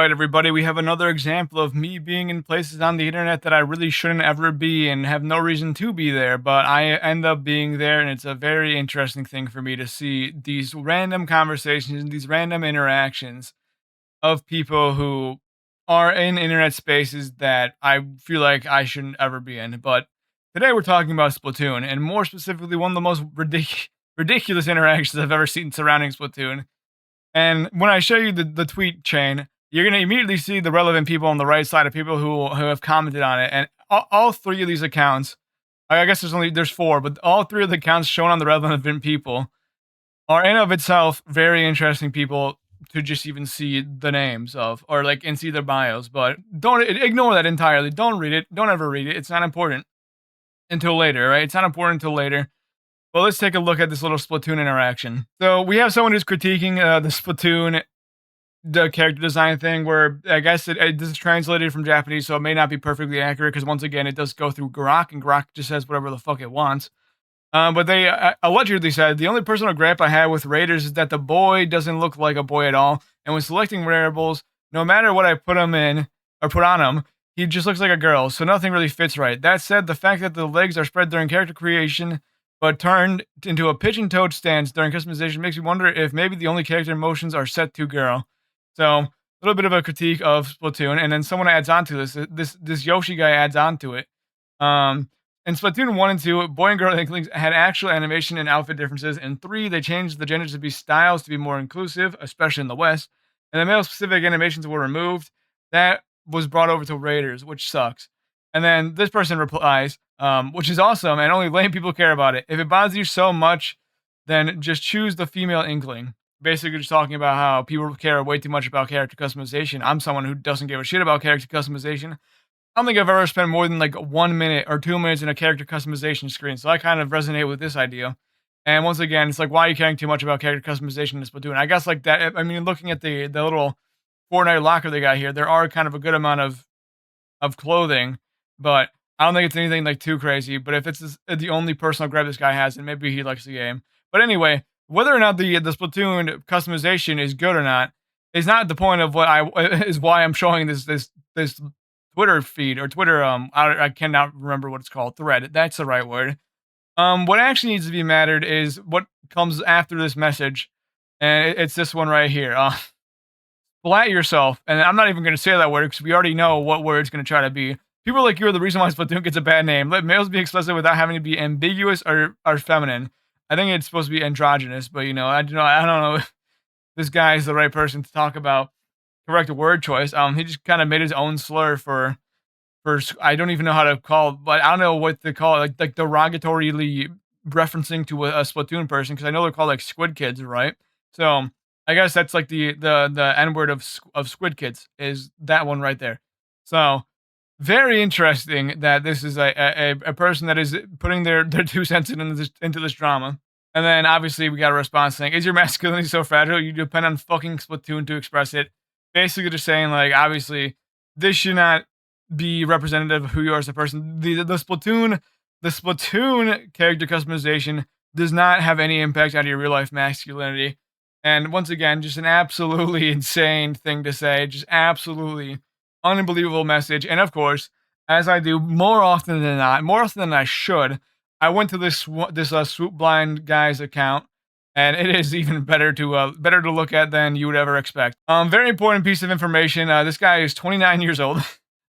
right, everybody, we have another example of me being in places on the internet that I really shouldn't ever be and have no reason to be there, but I end up being there, and it's a very interesting thing for me to see these random conversations and these random interactions of people who are in internet spaces that I feel like I shouldn't ever be in. But today we're talking about Splatoon, and more specifically, one of the most ridiculous interactions I've ever seen surrounding Splatoon. And when I show you the tweet chain, you're gonna immediately see the relevant people on the right side of people who have commented on it. And all three of these accounts, I guess there's four, but all three of the accounts shown on the relevant people are in of itself very interesting people to just even see the names of or like and see their bios. But don't ignore that entirely. Don't read it. Don't ever read it. It's not important until later, right? It's not important until later. Well, let's take a look at this little Splatoon interaction. So we have someone who's critiquing the Splatoon, the character design thing, where I guess this is translated from Japanese, so it may not be perfectly accurate because once again, it does go through Grok, and Grok just says whatever the fuck it wants. But they allegedly said the only personal gripe I had with Raiders is that the boy doesn't look like a boy at all, and when selecting wearables, no matter what I put him in or put on him, he just looks like a girl, so nothing really fits right. That said, the fact that the legs are spread during character creation but turned into a pigeon-toed stance during customization makes me wonder if maybe the only character motions are set to girl. So a little bit of a critique of Splatoon, and then someone adds on to this Yoshi guy adds on to it. In Splatoon 1 and 2, boy and girl Inklings had actual animation and outfit differences. In 3, they changed the genders to be styles to be more inclusive, especially in the West, and the male-specific animations were removed. That was brought over to Raiders, which sucks. And then this person replies, which is awesome, and only lame people care about it. If it bothers you so much, then just choose the female Inkling. Basically, just talking about how people care way too much about character customization. I'm someone who doesn't give a shit about character customization. I don't think I've ever spent more than like 1 minute or 2 minutes in a character customization screen, so I kind of resonate with this idea. And once again, it's like, why are you caring too much about character customization in Splatoon? I guess like that. I mean, looking at the little Fortnite locker they got here, there are kind of a good amount of clothing, but I don't think it's anything like too crazy. But if it's the only personal grab this guy has, then maybe he likes the game. But anyway, whether or not the Splatoon customization is good or not is not the point of what is why I'm showing this Twitter feed or Twitter. I cannot remember what it's called. Thread. That's the right word. What actually needs to be mattered is what comes after this message, and it's this one right here. Splat yourself, and I'm not even going to say that word because we already know what word it's going to try to be. People like you are the reason why Splatoon gets a bad name. Let males be explicit without having to be ambiguous or feminine. I think it's supposed to be androgynous, but I don't know if this guy is the right person to talk about correct word choice. He just kind of made his own slur for I don't even know how to call it, but I don't know what to call it, like derogatorily referencing to a Splatoon person because I know they're called like Squid Kids, right? So I guess that's like the N word of Squid Kids is that one right there. So very interesting that this is a person that is putting their 2 cents into this drama. And then obviously we got a response saying, "Is your masculinity so fragile? You depend on fucking Splatoon to express it." Basically just saying like obviously this should not be representative of who you are as a person. The Splatoon character customization does not have any impact on your real life masculinity. And once again, just an absolutely insane thing to say. Just absolutely unbelievable message. And of course, as I do more often than not, more often than I should, I went to this Swoop Blind guy's account, and it is even better to look at than you would ever expect. Very important piece of information. This guy is 29 years old,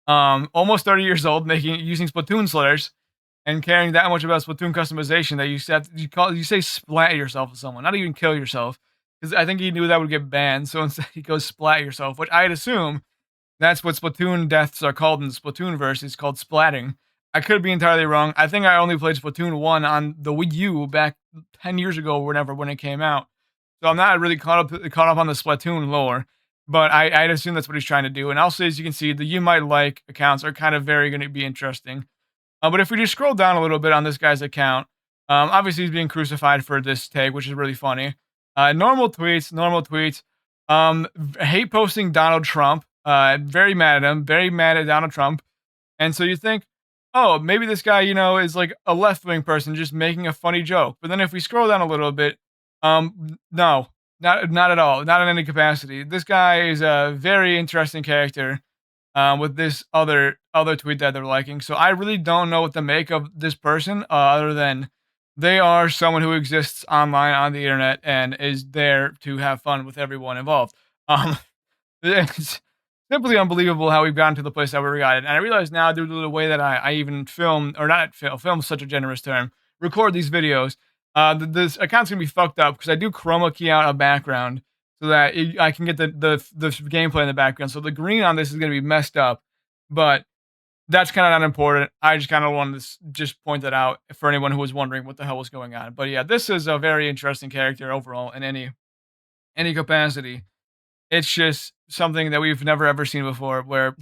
almost 30 years old, using Splatoon slurs and caring that much about Splatoon customization that you say splat yourself with someone, not even kill yourself, because I think he knew that would get banned. So instead he goes splat yourself, which I'd assume that's what Splatoon deaths are called in the Splatoon verse. It's called splatting. I could be entirely wrong. I think I only played Splatoon 1 on the Wii U back 10 years ago or whenever when it came out. So I'm not really caught up on the Splatoon lore, but I'd assume that's what he's trying to do. And also, as you can see, the You Might Like accounts are kind of very going to be interesting. But if we just scroll down a little bit on this guy's account, obviously he's being crucified for this tag, which is really funny. Normal tweets. Hate posting Donald Trump. Very mad at him. Very mad at Donald Trump. And so you think, oh, maybe this guy, is like a left-wing person just making a funny joke. But then if we scroll down a little bit, no, Not at all, not in any capacity. This guy is a very interesting character, with this other tweet that they're liking. So I really don't know what to make of this person, other than they are someone who exists online on the internet and is there to have fun with everyone involved. Um, it's simply unbelievable how we've gotten to the place that we've gotten. And I realize now, due to the way that I even film, or not film, such a generous term, record these videos, this account's gonna be fucked up because I do chroma key out a background so that I can get the gameplay in the background. So the green on this is gonna be messed up, but that's kind of not important. I just kind of wanted to just point that out for anyone who was wondering what the hell was going on. But yeah, this is a very interesting character overall in any capacity. It's just something that we've never ever seen before where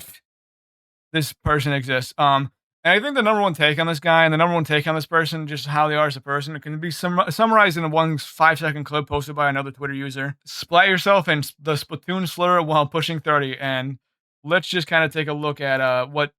this person exists. And I think the number one take on this guy and the number one take on this person, just how they are as a person, it can be summarized in one 5-second clip posted by another Twitter user. Splat yourself in the Splatoon slur while pushing 30. And let's just kind of take a look at what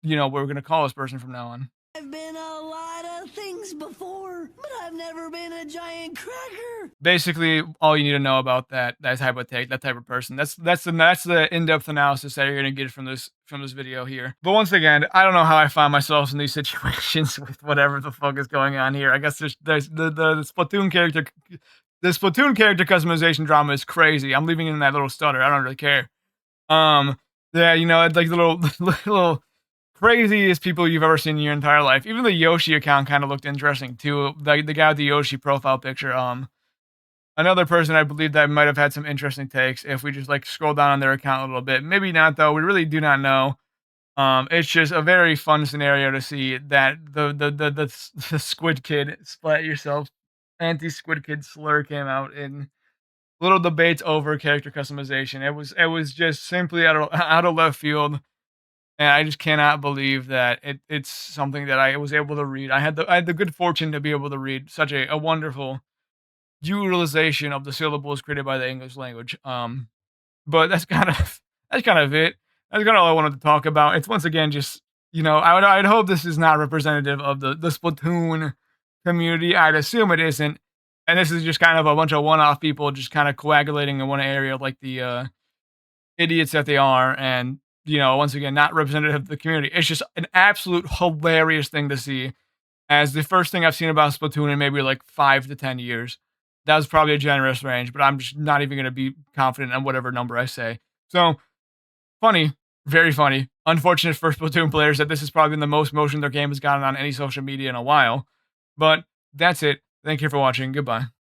we're gonna call this person from now on. I've been a lot of things before, but I've never been a giant cracker. Basically, all you need to know about that type of take, that type of person. That's the in-depth analysis that you're gonna get from this video here. But once again, I don't know how I find myself in these situations with whatever the fuck is going on here. I guess there's the Splatoon character. The Splatoon character customization drama is crazy. I'm leaving it in that little stutter. I don't really care. Um, yeah, it's like little craziest people you've ever seen in your entire life. Even the Yoshi account kind of looked interesting too. The guy with the Yoshi profile picture. Another person I believe that might have had some interesting takes if we just like scroll down on their account a little bit. Maybe not though. We really do not know. It's just a very fun scenario to see that the Squid Kid splat yourself anti Squid Kid slur came out in little debates over character customization. It was just simply out of left field. And I just cannot believe that it's something that I was able to read. I had the good fortune to be able to read such a wonderful utilization of the syllables created by the English language. But that's kind of it. That's kind of all I wanted to talk about. It's once again just I'd hope this is not representative of the Splatoon community. I'd assume it isn't, and this is just kind of a bunch of one-off people just kind of coagulating in one area like the idiots that they are, and once again, not representative of the community. It's just an absolute hilarious thing to see, as the first thing I've seen about Splatoon in maybe like 5 to 10 years. That was probably a generous range, but I'm just not even going to be confident on whatever number I say. So funny, very funny. Unfortunate for Splatoon players that this has probably been the most motion their game has gotten on any social media in a while. But that's it. Thank you for watching. Goodbye.